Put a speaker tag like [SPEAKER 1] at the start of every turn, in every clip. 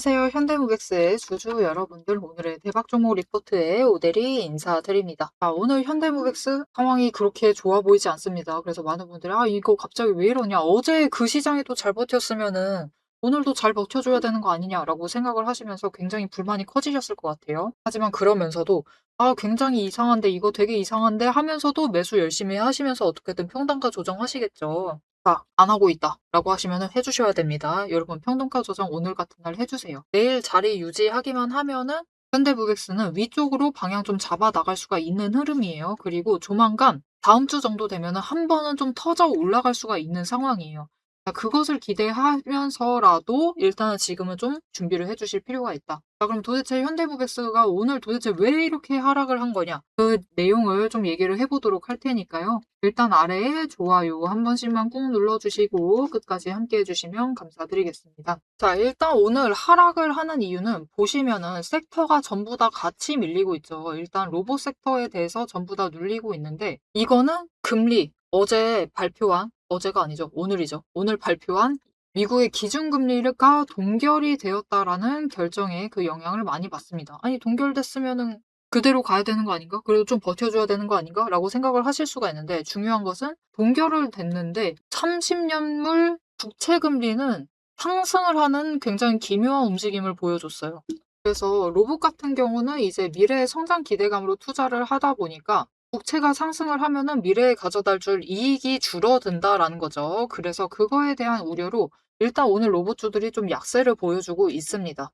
[SPEAKER 1] 안녕하세요. 현대무백스의 주주 여러분들, 오늘의 대박 종목 리포트에 오대리 인사드립니다. 오늘 현대무백스 상황이 그렇게 좋아 보이지 않습니다. 그래서 많은 분들이 이거 갑자기 왜 이러냐, 어제 그 시장에도 잘 버텼으면은 오늘도 잘 버텨줘야 되는 거 아니냐라고 생각을 하시면서 굉장히 불만이 커지셨을 것 같아요. 하지만 그러면서도 굉장히 이상한데, 이거 되게 이상한데 하면서도 매수 열심히 하시면서 어떻게든 평단가 조정하시겠죠. 안 하고 있다 라고 하시면 해주셔야 됩니다. 여러분, 평등가 조정 오늘 같은 날 해주세요. 내일 자리 유지하기만 하면은 현대무백스는 위쪽으로 방향 좀 잡아 나갈 수가 있는 흐름이에요. 그리고 조만간 다음 주 정도 되면은 한 번은 좀 터져 올라갈 수가 있는 상황이에요. 그것을 기대하면서라도 일단은 지금은 좀 준비를 해주실 필요가 있다. 그럼 도대체 현대무백스가 오늘 도대체 왜 이렇게 하락을 한 거냐, 그 내용을 좀 얘기를 해보도록 할 테니까요. 일단 아래에 좋아요 한 번씩만 꾹 눌러주시고 끝까지 함께 해주시면 감사드리겠습니다. 자, 일단 오늘 하락을 하는 이유는 보시면은 섹터가 전부 다 같이 밀리고 있죠. 일단 로봇 섹터에 대해서 전부 다 눌리고 있는데, 이거는 금리 어제 발표한, 어제가 아니죠, 오늘이죠. 오늘 발표한 미국의 기준금리가 동결이 되었다라는 결정에 그 영향을 많이 받습니다. 아니, 동결됐으면은 그대로 가야 되는 거 아닌가? 그래도 좀 버텨줘야 되는 거 아닌가? 라고 생각을 하실 수가 있는데, 중요한 것은 동결을 됐는데 30년물 국채금리는 상승을 하는 굉장히 기묘한 움직임을 보여줬어요. 그래서 로봇 같은 경우는 이제 미래의 성장 기대감으로 투자를 하다 보니까 국채가 상승을 하면은 미래에 가져다 줄 이익이 줄어든다라는 거죠. 그래서 그거에 대한 우려로 일단 오늘 로봇주들이 좀 약세를 보여주고 있습니다.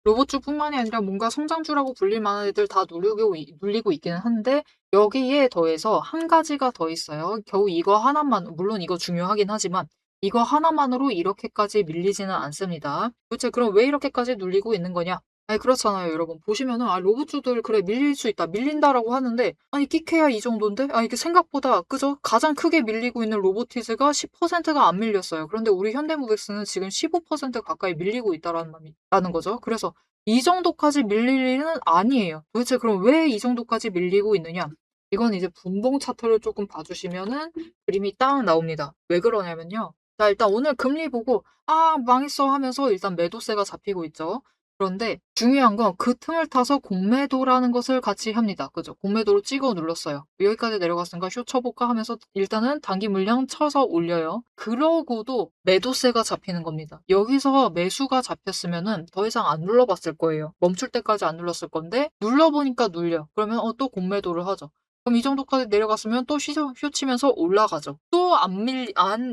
[SPEAKER 1] 로봇주뿐만이 아니라 뭔가 성장주라고 불릴 만한 애들 다 눌리고 있기는 한데, 여기에 더해서 한 가지가 더 있어요. 겨우 이거 하나만, 물론 이거 중요하긴 하지만 이거 하나만으로 이렇게까지 밀리지는 않습니다. 도대체 그럼 왜 이렇게까지 눌리고 있는 거냐? 아니, 그렇잖아요, 여러분. 보시면은 로봇주들 그래 밀릴 수 있다, 밀린다라고 하는데, 아니 끼케야 이 정도인데? 이게 생각보다, 그죠? 가장 크게 밀리고 있는 로보티즈가 10%가 안 밀렸어요. 그런데 우리 현대무백스는 지금 15% 가까이 밀리고 있다라는 거죠. 그래서 이 정도까지 밀릴 일은 아니에요. 도대체 그럼 왜 이 정도까지 밀리고 있느냐? 이건 이제 분봉 차트를 조금 봐주시면은 그림이 딱 나옵니다. 왜 그러냐면요. 자, 일단 오늘 금리 보고 망했어 하면서 일단 매도세가 잡히고 있죠. 그런데 중요한 건 그 틈을 타서 공매도라는 것을 같이 합니다. 그죠? 공매도로 찍어 눌렀어요. 여기까지 내려갔으니까 쇼 쳐볼까 하면서 일단은 단기 물량 쳐서 올려요. 그러고도 매도세가 잡히는 겁니다. 여기서 매수가 잡혔으면은 더 이상 안 눌러봤을 거예요. 멈출 때까지 안 눌렀을 건데 눌러보니까 눌려. 그러면 또 공매도를 하죠. 그럼 이 정도까지 내려갔으면 또 휘치면서 올라가죠. 또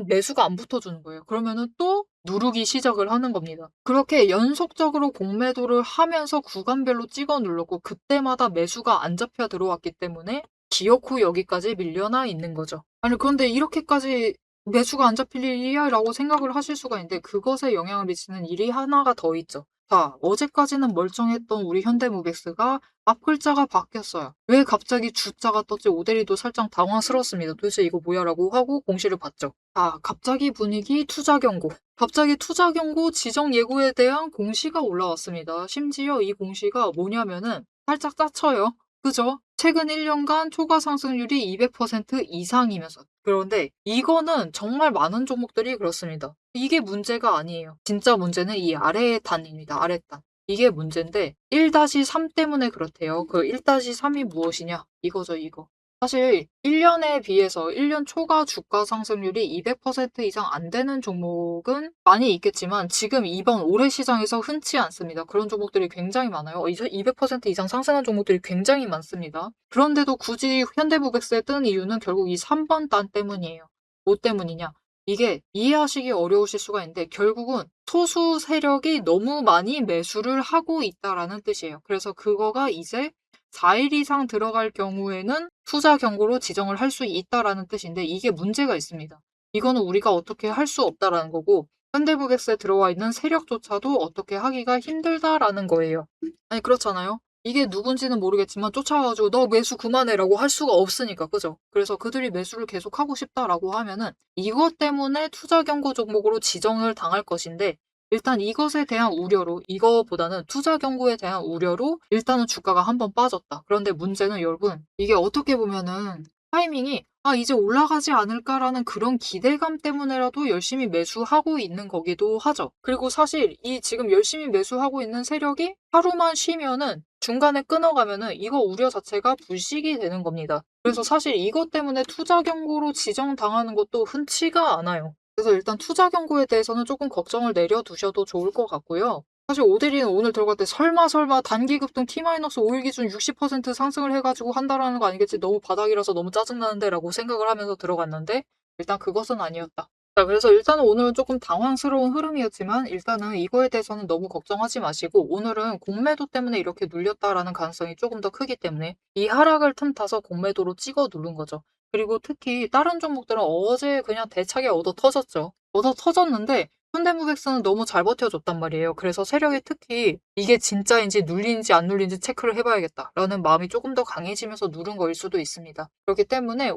[SPEAKER 1] 매수가 안 붙어주는 거예요. 그러면은 또 누르기 시작을 하는 겁니다. 그렇게 연속적으로 공매도를 하면서 구간별로 찍어 눌렀고, 그때마다 매수가 안 잡혀 들어왔기 때문에 기어코 여기까지 밀려나 있는 거죠. 아니, 그런데 이렇게까지 매수가 안 잡힐 일이야? 라고 생각을 하실 수가 있는데, 그것에 영향을 미치는 일이 하나가 더 있죠. 자, 어제까지는 멀쩡했던 우리 현대무백스가 앞 글자가 바뀌었어요. 왜 갑자기 주자가 떴지? 오대리도 살짝 당황스러웠습니다. 도대체 이거 뭐야? 라고 하고 공시를 봤죠. 갑자기 분위기 투자 경고. 갑자기 투자 경고 지정 예고에 대한 공시가 올라왔습니다. 심지어 이 공시가 뭐냐면은 살짝 짜쳐요. 그죠? 최근 1년간 초과 상승률이 200% 이상이면서. 그런데 이거는 정말 많은 종목들이 그렇습니다. 이게 문제가 아니에요. 진짜 문제는 이 아래의 단입니다. 아랫단. 이게 문제인데 1-3 때문에 그렇대요. 그 1-3이 무엇이냐? 이거죠, 이거. 사실 1년에 비해서 1년 초과 주가 상승률이 200% 이상 안 되는 종목은 많이 있겠지만 지금 이번 올해 시장에서 흔치 않습니다. 그런 종목들이 굉장히 많아요. 이제 200% 이상 상승한 종목들이 굉장히 많습니다. 그런데도 굳이 현대무백스에 뜬 이유는 결국 이 3번 단 때문이에요. 뭐 때문이냐? 이게 이해하시기 어려우실 수가 있는데 결국은 소수 세력이 너무 많이 매수를 하고 있다라는 뜻이에요. 그래서 그거가 이제 4일 이상 들어갈 경우에는 투자 경고로 지정을 할 수 있다라는 뜻인데, 이게 문제가 있습니다. 이거는 우리가 어떻게 할 수 없다라는 거고, 현대무백스에 들어와 있는 세력조차도 어떻게 하기가 힘들다라는 거예요. 아니, 그렇잖아요. 이게 누군지는 모르겠지만 쫓아가지고 너 매수 그만해라고 할 수가 없으니까, 그죠? 그래서 그들이 매수를 계속 하고 싶다라고 하면은 이것 때문에 투자 경고 종목으로 지정을 당할 것인데, 일단 이것에 대한 우려로, 이거보다는 투자 경고에 대한 우려로 일단은 주가가 한번 빠졌다. 그런데 문제는 여러분, 이게 어떻게 보면은 타이밍이 '아 이제 올라가지 않을까.'라는 그런 기대감 때문에라도 열심히 매수하고 있는 거기도 하죠. 그리고 사실 이 지금 열심히 매수하고 있는 세력이 하루만 쉬면은 중간에 끊어가면은 이거 우려 자체가 불식이 되는 겁니다. 그래서 사실 이것 때문에 투자 경고로 지정당하는 것도 흔치가 않아요. 그래서 일단 투자 경고에 대해서는 조금 걱정을 내려두셔도 좋을 것 같고요. 사실 오데리는 오늘 들어갈 때 설마 단기 급등 T-5일 기준 60% 상승을 해가지고 한다라는 거 아니겠지? 너무 바닥이라서 너무 짜증나는데 라고 생각을 하면서 들어갔는데 일단 그것은 아니었다. 자, 그래서 일단은 오늘은 조금 당황스러운 흐름이었지만 일단은 이거에 대해서는 너무 걱정하지 마시고 오늘은 공매도 때문에 이렇게 눌렸다라는 가능성이 조금 더 크기 때문에 이 하락을 틈타서 공매도로 찍어 누른 거죠. 그리고 특히 다른 종목들은 어제 그냥 대차게 얻어 터졌죠. 얻어 터졌는데 현대무백스는 너무 잘 버텨줬단 말이에요. 그래서 세력이 특히 이게 진짜인지 눌린지 안 눌린지 체크를 해봐야겠다라는 마음이 조금 더 강해지면서 누른 거일 수도 있습니다. 그렇기 때문에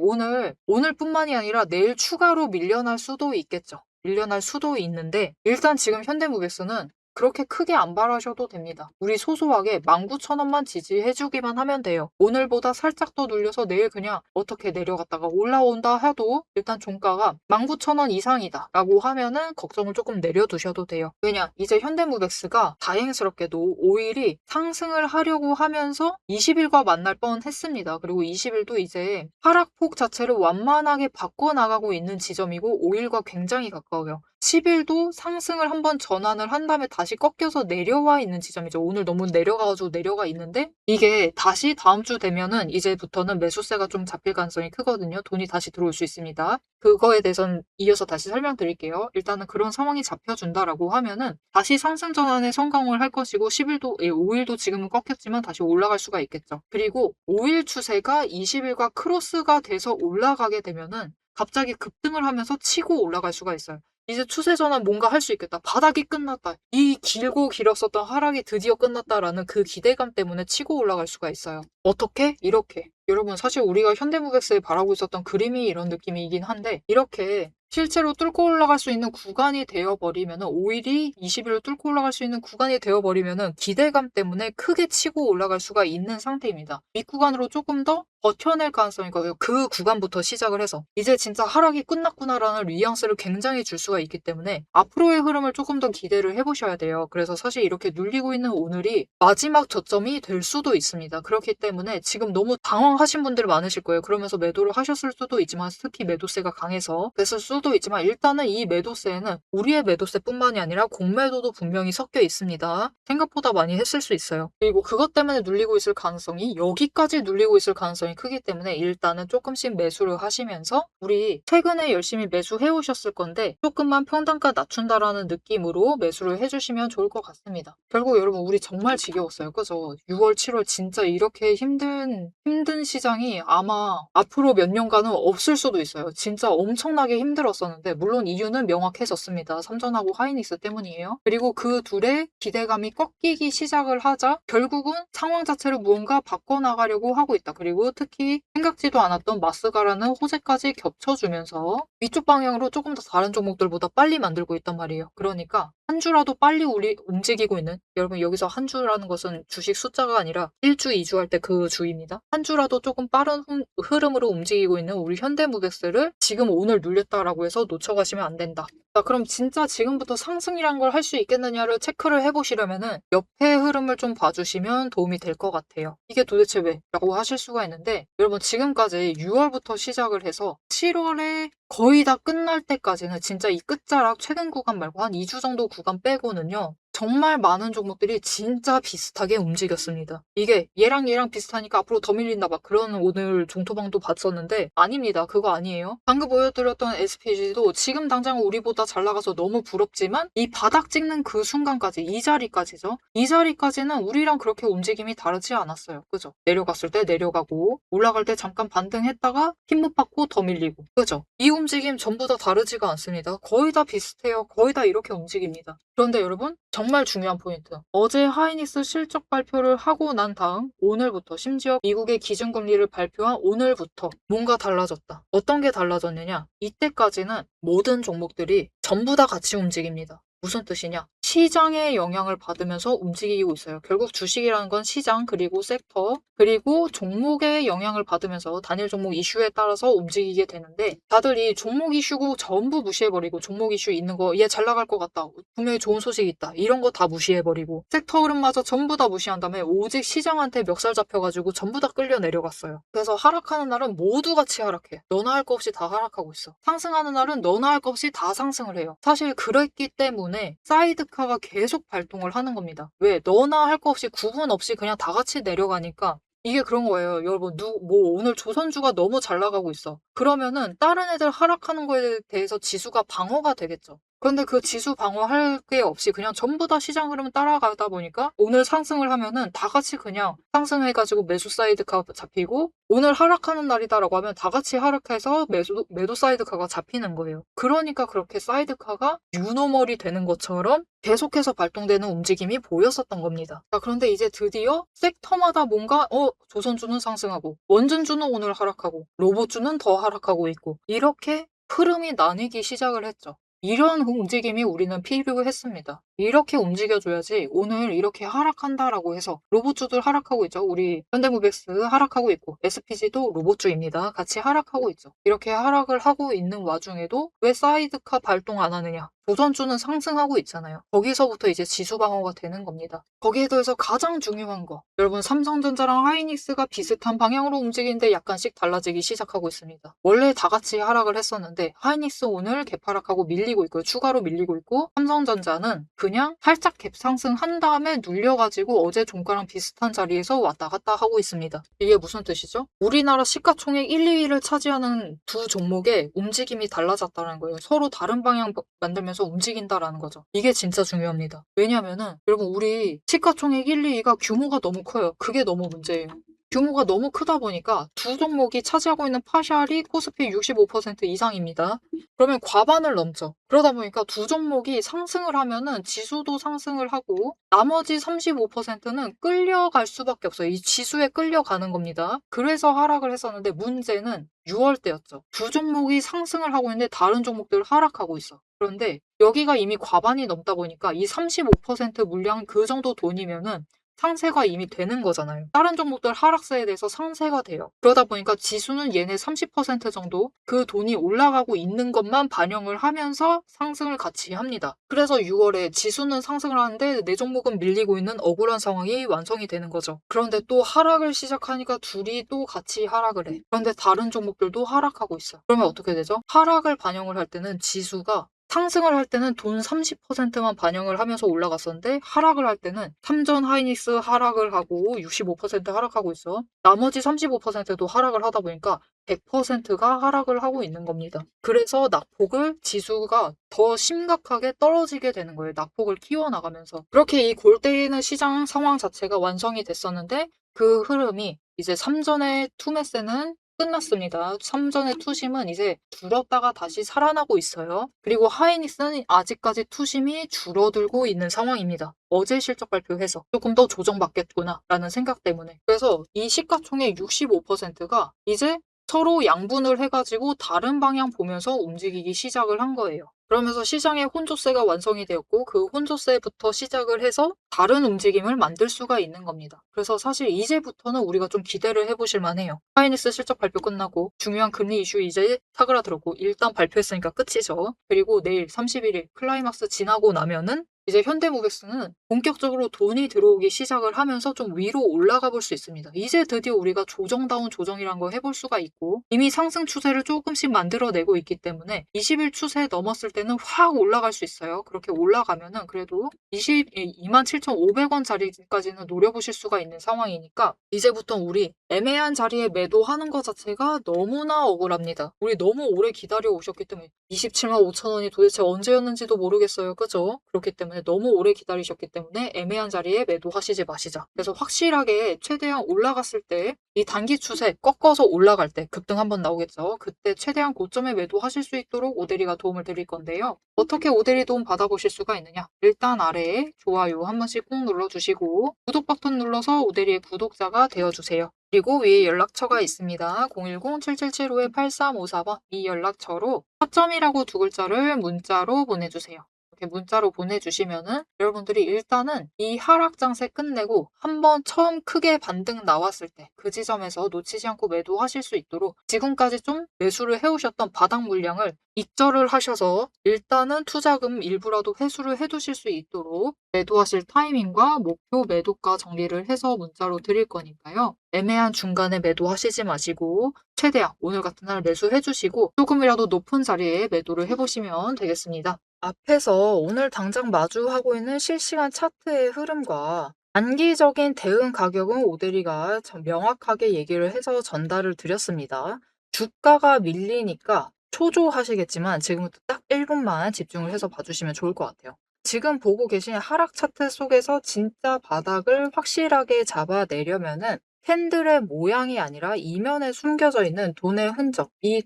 [SPEAKER 1] 오늘뿐만이 아니라 내일 추가로 밀려날 수도 있겠죠. 밀려날 수도 있는데 일단 지금 현대무백스는 그렇게 크게 안 바라셔도 됩니다. 우리 소소하게 19,000원만 지지해주기만 하면 돼요. 오늘보다 살짝 더 눌려서 내일 그냥 어떻게 내려갔다가 올라온다 해도 일단 종가가 19,000원 이상이다 라고 하면은 걱정을 조금 내려두셔도 돼요. 왜냐? 이제 현대무백스가 다행스럽게도 5일이 상승을 하려고 하면서 20일과 만날 뻔 했습니다. 그리고 20일도 이제 하락폭 자체를 완만하게 바꿔나가고 있는 지점이고 5일과 굉장히 가까워요. 10일도 상승을 한번 전환을 한 다음에 다시 꺾여서 내려와 있는 지점이죠. 오늘 너무 내려가가지고 내려가 있는데 이게 다시 다음 주 되면은 이제부터는 매수세가 좀 잡힐 가능성이 크거든요. 돈이 다시 들어올 수 있습니다. 그거에 대해서는 이어서 다시 설명드릴게요. 일단은 그런 상황이 잡혀준다라고 하면은 다시 상승 전환에 성공을 할 것이고 10일도, 5일도 지금은 꺾였지만 다시 올라갈 수가 있겠죠. 그리고 5일 추세가 20일과 크로스가 돼서 올라가게 되면은 갑자기 급등을 하면서 치고 올라갈 수가 있어요. 이제 추세 전환 뭔가 할 수 있겠다. 바닥이 끝났다. 이 길고 길었었던 하락이 드디어 끝났다라는 그 기대감 때문에 치고 올라갈 수가 있어요. 어떻게? 이렇게. 여러분 사실 우리가 현대무백스에 바라고 있었던 그림이 이런 느낌이긴 한데 이렇게 실제로 뚫고 올라갈 수 있는 구간이 되어버리면은 5일이 20일을 뚫고 올라갈 수 있는 구간이 되어버리면은 기대감 때문에 크게 치고 올라갈 수가 있는 상태입니다. 윗구간으로 조금 더 버텨낼 가능성이 있거든요. 그 구간부터 시작을 해서 이제 진짜 하락이 끝났구나라는 뉘앙스를 굉장히 줄 수가 있기 때문에 앞으로의 흐름을 조금 더 기대를 해보셔야 돼요. 그래서 사실 이렇게 눌리고 있는 오늘이 마지막 저점이 될 수도 있습니다. 그렇기 때문에 지금 너무 당황하신 분들 많으실 거예요. 그러면서 매도를 하셨을 수도 있지만 특히 매도세가 강해서 됐을 수도 있지만 일단은 이 매도세에는 우리의 매도세뿐만이 아니라 공매도도 분명히 섞여 있습니다. 생각보다 많이 했을 수 있어요. 그리고 그것 때문에 눌리고 있을 가능성이 여기까지 눌리고 있을 가능성이 크기 때문에 일단은 조금씩 매수를 하시면서 우리 최근에 열심히 매수해 오셨을 건데 조금만 평단가 낮춘다라는 느낌으로 매수를 해주시면 좋을 것 같습니다. 결국 여러분 우리 정말 지겨웠어요. 그죠? 6월, 7월 진짜 이렇게 힘든 시장이 아마 앞으로 몇 년간은 없을 수도 있어요. 진짜 엄청나게 힘들었었는데 물론 이유는 명확해졌습니다. 삼전하고 하이닉스 때문이에요. 그리고 그 둘의 기대감이 꺾이기 시작을 하자 결국은 상황 자체를 무언가 바꿔나가려고 하고 있다. 그리고 특히 생각지도 않았던 마스가라는 호재까지 겹쳐주면서 위쪽 방향으로 조금 더 다른 종목들보다 빨리 만들고 있단 말이에요. 그러니까 한 주라도 빨리 우리 움직이고 있는 여러분 여기서 한 주라는 것은 주식 숫자가 아니라 1주, 2주 할 때 그 주입니다. 한 주라도 조금 빠른 흐름으로 움직이고 있는 우리 현대무백스를 지금 오늘 눌렸다라고 해서 놓쳐가시면 안 된다. 자, 그럼 진짜 지금부터 상승이란 걸 할 수 있겠느냐를 체크를 해보시려면은 옆에 흐름을 좀 봐주시면 도움이 될 것 같아요. 이게 도대체 왜? 라고 하실 수가 있는데 여러분 지금까지 6월부터 시작을 해서 7월에 거의 다 끝날 때까지는 진짜 이 끝자락 최근 구간 말고 한 2주 정도 구간 빼고는요. 정말 많은 종목들이 진짜 비슷하게 움직였습니다. 이게 얘랑 비슷하니까 앞으로 더 밀린다 막 그런 오늘 종토방도 봤었는데 아닙니다. 그거 아니에요. 방금 보여드렸던 SPG도 지금 당장 우리보다 잘 나가서 너무 부럽지만 이 바닥 찍는 그 순간까지 이 자리까지죠. 이 자리까지는 우리랑 그렇게 움직임이 다르지 않았어요. 그죠? 내려갔을 때 내려가고 올라갈 때 잠깐 반등했다가 힘 못 받고 더 밀리고 그죠? 이 움직임 전부 다 다르지가 않습니다. 거의 다 비슷해요. 거의 다 이렇게 움직입니다. 그런데 여러분 정말 중요한 포인트. 어제 하이닉스 실적 발표를 하고 난 다음 오늘부터 심지어 미국의 기준금리를 발표한 오늘부터 뭔가 달라졌다. 어떤 게 달라졌느냐? 이때까지는 모든 종목들이 전부 다 같이 움직입니다. 무슨 뜻이냐? 시장의 영향을 받으면서 움직이고 있어요. 결국 주식이라는 건 시장, 그리고 섹터, 그리고 종목의 영향을 받으면서 단일 종목 이슈에 따라서 움직이게 되는데, 다들 이 종목 이슈고 전부 무시해버리고, 종목 이슈 있는 거 얘 잘 나갈 것 같다, 분명히 좋은 소식 있다, 이런 거 다 무시해버리고 섹터 흐름마저 전부 다 무시한 다음에 오직 시장한테 멱살 잡혀가지고 전부 다 끌려 내려갔어요. 그래서 하락하는 날은 모두 같이 하락해. 너나 할 거 없이 다 하락하고 있어. 상승하는 날은 너나 할 거 없이 다 상승을 해요. 사실 그랬기 때문에 사이드카가 계속 발동을 하는 겁니다. 왜? 너나 할 거 없이 구분 없이 그냥 다 같이 내려가니까 이게 그런 거예요. 여러분, 오늘 조선주가 너무 잘 나가고 있어. 그러면은 다른 애들 하락하는 거에 대해서 지수가 방어가 되겠죠. 그런데 그 지수 방어할 게 없이 그냥 전부 다 시장 흐름 따라가다 보니까 오늘 상승을 하면은 다 같이 그냥 상승해가지고 매수 사이드카 잡히고, 오늘 하락하는 날이다라고 하면 다 같이 하락해서 매도 사이드카가 잡히는 거예요. 그러니까 그렇게 사이드카가 유노멀이 되는 것처럼 계속해서 발동되는 움직임이 보였었던 겁니다. 자, 그런데 이제 드디어 섹터마다 뭔가 조선주는 상승하고, 원전주는 오늘 하락하고, 로봇주는 더 하락하고 있고, 이렇게 흐름이 나뉘기 시작을 했죠. 이런 움직임이 우리는 필요했습니다. 이렇게 움직여줘야지 오늘 이렇게 하락한다라고 해서, 로봇주들 하락하고 있죠. 우리 현대모비스 하락하고 있고, SPG도 로봇주입니다. 같이 하락하고 있죠. 이렇게 하락을 하고 있는 와중에도 왜 사이드카 발동 안 하느냐? 조선주는 상승하고 있잖아요. 거기서부터 이제 지수 방어가 되는 겁니다. 거기에 더해서 가장 중요한 거, 여러분, 삼성전자랑 하이닉스가 비슷한 방향으로 움직이는데 약간씩 달라지기 시작하고 있습니다. 원래 다 같이 하락을 했었는데 하이닉스 오늘 갭하락하고 밀리고 있고요. 추가로 밀리고 있고, 삼성전자는 그냥 살짝 갭 상승한 다음에 눌려가지고 어제 종가랑 비슷한 자리에서 왔다 갔다 하고 있습니다. 이게 무슨 뜻이죠? 우리나라 시가총액 1, 2위를 차지하는 두 종목의 움직임이 달라졌다는 거예요. 서로 다른 방향 만들면서 움직인다라는 거죠. 이게 진짜 중요합니다. 왜냐면은 여러분, 우리 시가총액 1, 2위가 규모가 너무 커요. 그게 너무 문제예요. 규모가 너무 크다 보니까 두 종목이 차지하고 있는 파샬이 코스피 65% 이상입니다. 그러면 과반을 넘죠. 그러다 보니까 두 종목이 상승을 하면은 지수도 상승을 하고 나머지 35%는 끌려갈 수밖에 없어요. 이 지수에 끌려가는 겁니다. 그래서 하락을 했었는데 문제는 6월 때였죠. 두 종목이 상승을 하고 있는데 다른 종목들 하락하고 있어. 그런데 여기가 이미 과반이 넘다 보니까 이 35% 물량, 그 정도 돈이면은 상세가 이미 되는 거잖아요. 다른 종목들 하락세에 대해서 상세가 돼요. 그러다 보니까 지수는 얘네 30% 정도 그 돈이 올라가고 있는 것만 반영을 하면서 상승을 같이 합니다. 그래서 6월에 지수는 상승을 하는데 내 종목은 밀리고 있는 억울한 상황이 완성이 되는 거죠. 그런데 또 하락을 시작하니까 둘이 또 같이 하락을 해. 그런데 다른 종목들도 하락하고 있어. 그러면 어떻게 되죠? 하락을 반영을 할 때는 지수가, 상승을 할 때는 돈 30%만 반영을 하면서 올라갔었는데 하락을 할 때는 삼전 하이닉스 하락을 하고 65% 하락하고 있어. 나머지 35%도 하락을 하다 보니까 100%가 하락을 하고 있는 겁니다. 그래서 낙폭을, 지수가 더 심각하게 떨어지게 되는 거예요. 낙폭을 키워나가면서. 그렇게 이 골때리는 시장 상황 자체가 완성이 됐었는데 그 흐름이 이제 삼전의 투매세는 끝났습니다. 삼전의 투심은 이제 줄었다가 다시 살아나고 있어요. 그리고 하이닉스는 아직까지 투심이 줄어들고 있는 상황입니다. 어제 실적 발표해서 조금 더 조정받겠구나 라는 생각 때문에. 그래서 이 시가총액 65%가 이제 서로 양분을 해가지고 다른 방향 보면서 움직이기 시작을 한 거예요. 그러면서 시장의 혼조세가 완성이 되었고 그 혼조세부터 시작을 해서 다른 움직임을 만들 수가 있는 겁니다. 그래서 사실 이제부터는 우리가 좀 기대를 해보실 만해요. 하이닉스 실적 발표 끝나고 중요한 금리 이슈 이제 사그라들었고 일단 발표했으니까 끝이죠. 그리고 내일 31일 클라이막스 지나고 나면은 이제 현대모비스는 본격적으로 돈이 들어오기 시작을 하면서 좀 위로 올라가 볼 수 있습니다. 이제 드디어 우리가 조정다운 조정이란 걸 해볼 수가 있고 이미 상승 추세를 조금씩 만들어내고 있기 때문에 20일 추세 넘었을 때는 확 올라갈 수 있어요. 그렇게 올라가면은 그래도 27,500원 자리까지는 노려보실 수가 있는 상황이니까 이제부터 우리 애매한 자리에 매도하는 것 자체가 너무나 억울합니다. 우리 너무 오래 기다려 오셨기 때문에 27만 5천 원이 도대체 언제였는지도 모르겠어요. 그죠? 그렇기 때문에 너무 오래 기다리셨기 때문에 애매한 자리에 매도하시지 마시자. 그래서 확실하게 최대한 올라갔을 때 이 단기 추세 꺾어서 올라갈 때 급등 한번 나오겠죠. 그때 최대한 고점에 매도하실 수 있도록 오대리가 도움을 드릴 건데요. 어떻게 오대리 도움 받아보실 수가 있느냐? 일단 아래에 좋아요 한 번씩 꾹 눌러주시고 구독 버튼 눌러서 오대리의 구독자가 되어주세요. 그리고 위에 연락처가 있습니다. 010-7775-8354번 이 연락처로 허점이라고 두 글자를 문자로 보내주세요. 이렇게 문자로 보내주시면은 여러분들이 일단은 이 하락 장세 끝내고 한번 처음 크게 반등 나왔을 때 그 지점에서 놓치지 않고 매도하실 수 있도록 지금까지 좀 매수를 해오셨던 바닥 물량을 익절을 하셔서 일단은 투자금 일부라도 회수를 해두실 수 있도록 매도하실 타이밍과 목표 매도가 정리를 해서 문자로 드릴 거니까요. 애매한 중간에 매도하시지 마시고 최대한 오늘 같은 날 매수해주시고 조금이라도 높은 자리에 매도를 해보시면 되겠습니다. 앞에서 오늘 당장 마주하고 있는 실시간 차트의 흐름과 단기적인 대응 가격은 오대리가 명확하게 얘기를 해서 전달을 드렸습니다. 주가가 밀리니까 초조하시겠지만 지금부터 딱 1분만 집중을 해서 봐주시면 좋을 것 같아요. 지금 보고 계신 하락 차트 속에서 진짜 바닥을 확실하게 잡아내려면은 캔들의 모양이 아니라 이면에 숨겨져 있는 돈의 흔적, 이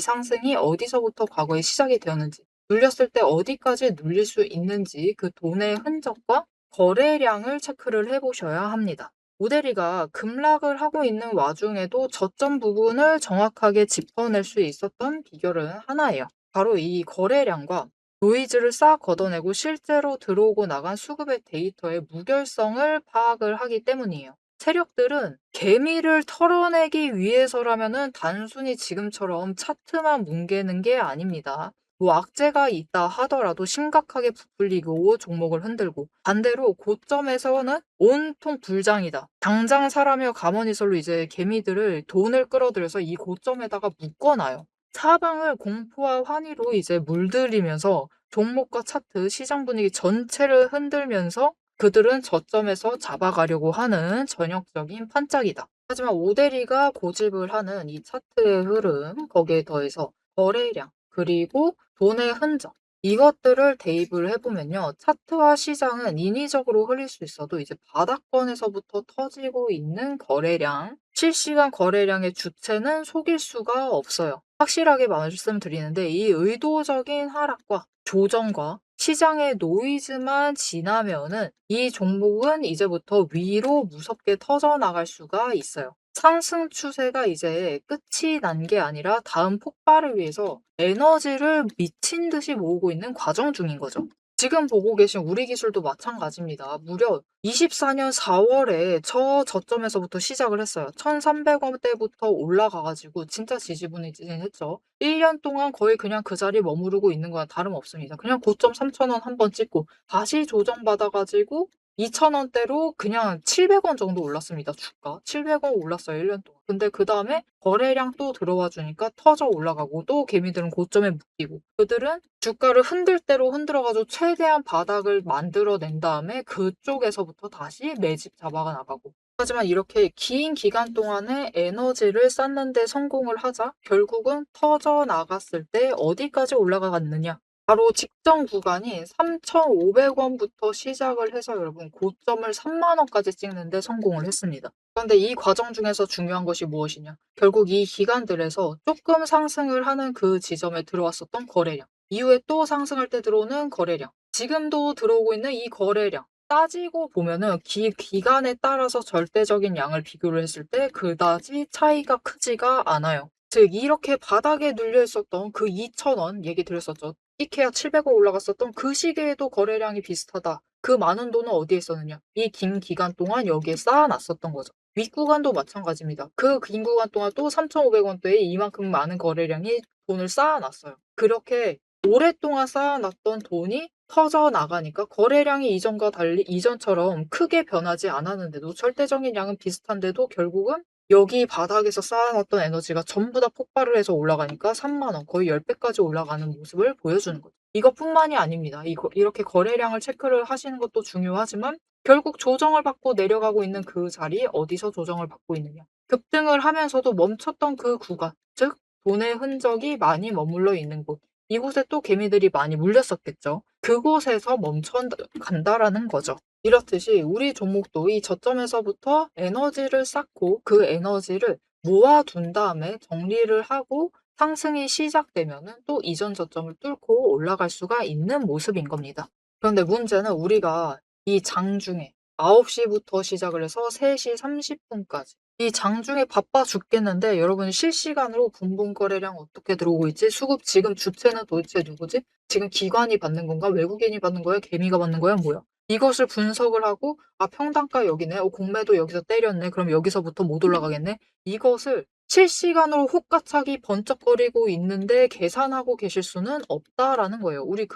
[SPEAKER 1] 상승이 어디서부터 과거에 시작이 되었는지, 눌렸을 때 어디까지 눌릴 수 있는지 그 돈의 흔적과 거래량을 체크를 해보셔야 합니다. 오대리가 급락을 하고 있는 와중에도 저점 부분을 정확하게 짚어낼 수 있었던 비결은 하나예요. 바로 이 거래량과 노이즈를 싹 걷어내고 실제로 들어오고 나간 수급의 데이터의 무결성을 파악을 하기 때문이에요. 세력들은 개미를 털어내기 위해서라면은 단순히 지금처럼 차트만 뭉개는 게 아닙니다. 뭐 악재가 있다 하더라도 심각하게 부풀리고 종목을 흔들고 반대로 고점에서는 온통 불장이다. 당장 사라며 가머니설로 이제 개미들을 돈을 끌어들여서 이 고점에다가 묶어놔요. 사방을 공포와 환희로 이제 물들이면서 종목과 차트, 시장 분위기 전체를 흔들면서 그들은 저점에서 잡아가려고 하는 전형적인 판짝이다. 하지만 오대리가 고집을 하는 이 차트의 흐름, 거기에 더해서 거래량, 그리고 돈의 흔적, 이것들을 대입을 해보면요. 차트와 시장은 인위적으로 흘릴 수 있어도 이제 바닥권에서부터 터지고 있는 거래량, 실시간 거래량의 주체는 속일 수가 없어요. 확실하게 말씀드리는데 이 의도적인 하락과 조정과 시장의 노이즈만 지나면은 이 종목은 이제부터 위로 무섭게 터져나갈 수가 있어요. 상승 추세가 이제 끝이 난 게 아니라 다음 폭발을 위해서 에너지를 미친 듯이 모으고 있는 과정 중인 거죠. 지금 보고 계신 우리 기술도 마찬가지입니다. 무려 24년 4월에 저점에서부터 시작을 했어요. 1,300원대부터 올라가가지고 진짜 지지부진했죠. 1년 동안 거의 그냥 그 자리에 머무르고 있는 거랑 다름없습니다. 그냥 고점 3,000원 한번 찍고 다시 조정받아가지고 2,000원대로 그냥 700원 정도 올랐습니다. 주가. 700원 올랐어요. 1년 동안. 근데 그 다음에 거래량 또 들어와 주니까 터져 올라가고 또 개미들은 고점에 묶이고 그들은 주가를 흔들 대로 흔들어가지고 최대한 바닥을 만들어낸 다음에 그쪽에서부터 다시 매집 잡아가 나가고 하지만 이렇게 긴 기간 동안에 에너지를 쌓는 데 성공을 하자 결국은 터져 나갔을 때 어디까지 올라가갔느냐 바로 직전 구간이 3,500원부터 시작을 해서 여러분 고점을 3만 원까지 찍는데 성공을 했습니다. 그런데 이 과정 중에서 중요한 것이 무엇이냐? 결국 이 기간들에서 조금 상승을 하는 그 지점에 들어왔었던 거래량, 이후에 또 상승할 때 들어오는 거래량, 지금도 들어오고 있는 이 거래량, 따지고 보면은 기간에 따라서 절대적인 양을 비교를 했을 때 그다지 차이가 크지가 않아요. 즉 이렇게 바닥에 눌려 있었던 그 2,000원 얘기 드렸었죠. 이케아 700원 올라갔었던 그 시기에도 거래량이 비슷하다. 그 많은 돈은 어디에 있었느냐? 이 긴 기간 동안 여기에 쌓아놨었던 거죠. 윗구간도 마찬가지입니다. 그 긴 구간 동안 또 3,500원대에 이만큼 많은 거래량이 돈을 쌓아놨어요. 그렇게 오랫동안 쌓아놨던 돈이 터져 나가니까 거래량이 이전과 달리 이전처럼 크게 변하지 않았는데도 절대적인 양은 비슷한데도 결국은 여기 바닥에서 쌓아놨던 에너지가 전부 다 폭발을 해서 올라가니까 3만 원, 거의 10배까지 올라가는 모습을 보여주는 거죠. 이것뿐만이 아닙니다. 이렇게 거래량을 체크를 하시는 것도 중요하지만 결국 조정을 받고 내려가고 있는 그 자리 어디서 조정을 받고 있느냐. 급등을 하면서도 멈췄던 그 구간, 즉 돈의 흔적이 많이 머물러 있는 곳. 이곳에 또 개미들이 많이 물렸었겠죠. 그곳에서 멈춰 간다라는 거죠. 이렇듯이 우리 종목도 이 저점에서부터 에너지를 쌓고 그 에너지를 모아둔 다음에 정리를 하고 상승이 시작되면은 또 이전 저점을 뚫고 올라갈 수가 있는 모습인 겁니다. 그런데 문제는 우리가 이 장중에 9시부터 시작을 해서 3시 30분까지 이 장중에 바빠 죽겠는데 여러분 실시간으로 분분 거래량 어떻게 들어오고 있지? 수급 지금 주체는 도대체 누구지? 지금 기관이 받는 건가? 외국인이 받는 거야? 개미가 받는 거야? 뭐야? 이것을 분석을 하고 평단가 여기네. 공매도 여기서 때렸네. 그럼 여기서부터 못 올라가겠네. 이것을 실시간으로 혹가차기 번쩍거리고 있는데 계산하고 계실 수는 없다라는 거예요. 우리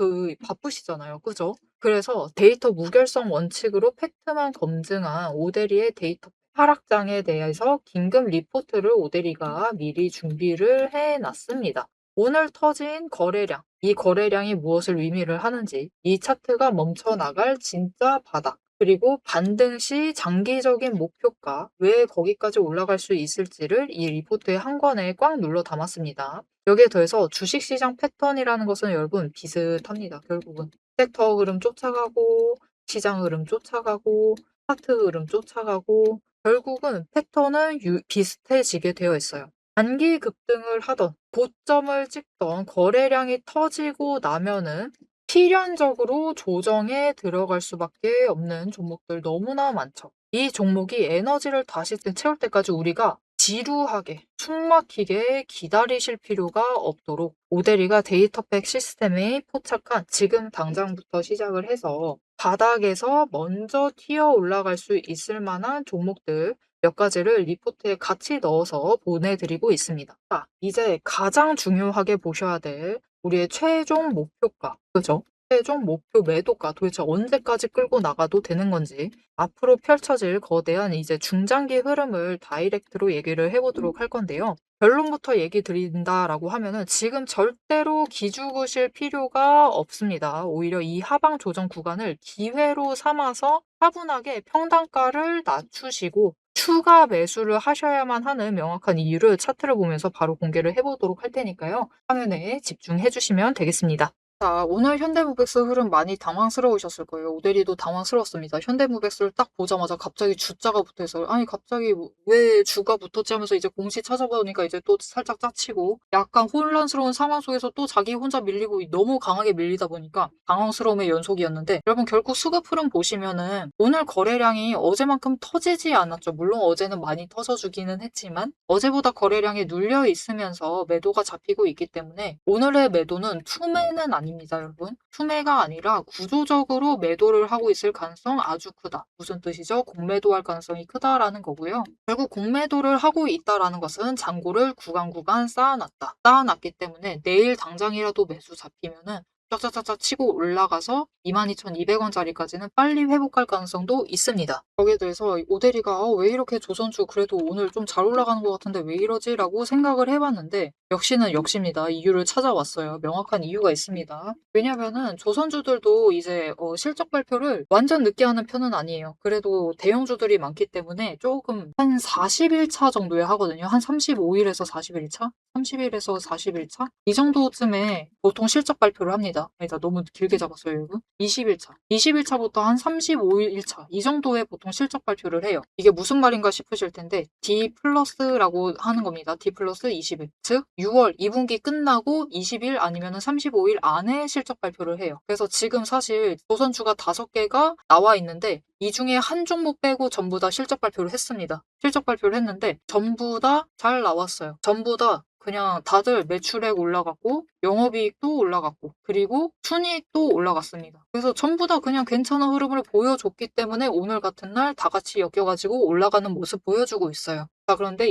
[SPEAKER 1] 바쁘시잖아요. 그죠? 그래서 데이터 무결성 원칙으로 팩트만 검증한 오데리의 데이터 하락장에 대해서 긴급 리포트를 오데리가 미리 준비를 해놨습니다. 오늘 터진 거래량, 이 거래량이 무엇을 의미를 하는지, 이 차트가 멈춰나갈 진짜 바닥, 그리고 반등 시 장기적인 목표가 왜 거기까지 올라갈 수 있을지를 이 리포트의 한 권에 꽉 눌러 담았습니다. 여기에 더해서 주식시장 패턴이라는 것은 여러분 비슷합니다. 결국은 섹터 흐름 쫓아가고 시장 흐름 쫓아가고 차트 흐름 쫓아가고 결국은 패턴은 비슷해지게 되어 있어요. 단기 급등을 하던 고점을 찍던 거래량이 터지고 나면은 필연적으로 조정에 들어갈 수밖에 없는 종목들 너무나 많죠. 이 종목이 에너지를 다시 채울 때까지 우리가 지루하게 숨막히게 기다리실 필요가 없도록 오데리가 데이터팩 시스템에 포착한 지금 당장부터 시작을 해서 바닥에서 먼저 튀어 올라갈 수 있을 만한 종목들 몇 가지를 리포트에 같이 넣어서 보내드리고 있습니다. 자, 이제 가장 중요하게 보셔야 될 우리의 최종 목표가, 그죠? 최종 목표 매도가 도대체 언제까지 끌고 나가도 되는 건지 앞으로 펼쳐질 거대한 이제 중장기 흐름을 다이렉트로 얘기를 해보도록 할 건데요. 결론부터 얘기 드린다라고 하면은 지금 절대로 기죽으실 필요가 없습니다. 오히려 이 하방 조정 구간을 기회로 삼아서 차분하게 평단가를 낮추시고 추가 매수를 하셔야만 하는 명확한 이유를 차트를 보면서 바로 공개를 해보도록 할 테니까요. 화면에 집중해 주시면 되겠습니다. 자, 오늘 현대무백스 흐름 많이 당황스러우셨을 거예요. 오데리도 당황스러웠습니다. 현대무백스를 딱 보자마자 갑자기 주자가 붙어서 아니 갑자기 왜 주가 붙었지 하면서 이제 공시 찾아보니까 이제 또 살짝 짜치고 약간 혼란스러운 상황 속에서 또 자기 혼자 밀리고 너무 강하게 밀리다 보니까 당황스러움의 연속이었는데 여러분 결국 수급 흐름 보시면은 오늘 거래량이 어제만큼 터지지 않았죠. 물론 어제는 많이 터져주기는 했지만 어제보다 거래량이 눌려 있으면서 매도가 잡히고 있기 때문에 오늘의 매도는 투매는 아닙니다, 여러분. 투매가 아니라 구조적으로 매도를 하고 있을 가능성 아주 크다. 무슨 뜻이죠? 공매도할 가능성이 크다라는 거고요. 결국 공매도를 하고 있다라는 것은 잔고를 구간 쌓아놨다. 쌓아놨기 때문에 내일 당장이라도 매수 잡히면은 쫙쫙쫙쫙 치고 올라가서 22,200원짜리까지는 빨리 회복할 가능성도 있습니다. 거기에 대해서 오데리가 왜 이렇게 조선주 그래도 오늘 좀 잘 올라가는 것 같은데 왜 이러지? 라고 생각을 해봤는데 역시는 역시입니다. 이유를 찾아왔어요. 명확한 이유가 있습니다. 왜냐면은 조선주들도 이제 실적 발표를 완전 늦게 하는 편은 아니에요. 그래도 대형주들이 많기 때문에 조금 한 40일차 정도에 하거든요. 한 35일에서 40일차? 30일에서 40일차? 이 정도쯤에 보통 실적 발표를 합니다. 아니다, 너무 길게 잡았어요, 여러분. 20일차. 20일차부터 한 35일차. 이 정도에 보통 실적 발표를 해요. 이게 무슨 말인가 싶으실 텐데 D 플러스라고 하는 겁니다. D 플러스 20일. 즉 6월 2분기 끝나고 20일 아니면 35일 안에 실적 발표를 해요. 그래서 지금 사실 조선주가 5개가 나와 있는데 이 중에 한 종목 빼고 전부 다 실적 발표를 했습니다. 실적 발표를 했는데 전부 다 잘 나왔어요. 전부 다 그냥 다들 매출액 올라갔고 영업이익도 올라갔고 그리고 순이익도 올라갔습니다. 그래서 전부 다 그냥 괜찮은 흐름을 보여줬기 때문에 오늘 같은 날 다 같이 엮여가지고 올라가는 모습 보여주고 있어요. 자, 그런데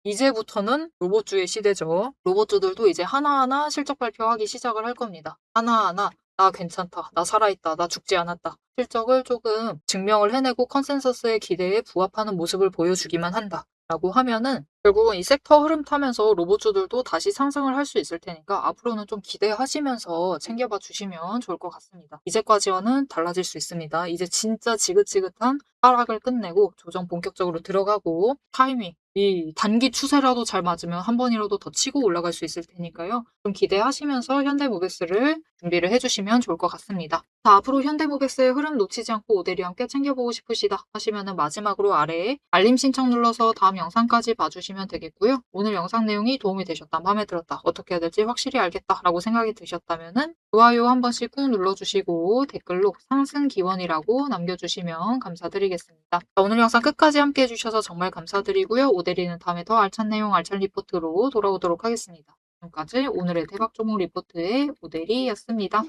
[SPEAKER 1] 이제부터는 로봇주의 시대죠. 로봇주들도 이제 하나하나 실적 발표하기 시작을 할 겁니다. 하나하나 나 괜찮다. 나 살아있다. 나 죽지 않았다. 실적을 조금 증명을 해내고 컨센서스의 기대에 부합하는 모습을 보여주기만 한다. 라고 하면은 결국은 이 섹터 흐름 타면서 로봇주들도 다시 상승을 할 수 있을 테니까 앞으로는 좀 기대하시면서 챙겨봐 주시면 좋을 것 같습니다. 이제까지와는 달라질 수 있습니다. 이제 진짜 지긋지긋한 하락을 끝내고 조정 본격적으로 들어가고 타이밍, 이 단기 추세라도 잘 맞으면 한 번이라도 더 치고 올라갈 수 있을 테니까요. 좀 기대하시면서 현대모백스를 준비를 해주시면 좋을 것 같습니다. 자, 앞으로 현대모백스의 흐름 놓치지 않고 오데리 함께 챙겨보고 싶으시다 하시면은 마지막으로 아래에 알림 신청 눌러서 다음 영상까지 봐주시면 주시면 되겠고요. 오늘 영상 내용이 도움이 되셨다, 마음에 들었다, 어떻게 해야 될지 확실히 알겠다라고 생각이 드셨다면은 좋아요 한 번씩 꾹 눌러주시고 댓글로 상승 기원이라고 남겨주시면 감사드리겠습니다. 오늘 영상 끝까지 함께 해주셔서 정말 감사드리고요. 오대리는 다음에 더 알찬 내용, 알찬 리포트로 돌아오도록 하겠습니다. 지금까지 오늘의 대박 종목 리포트의 오대리였습니다.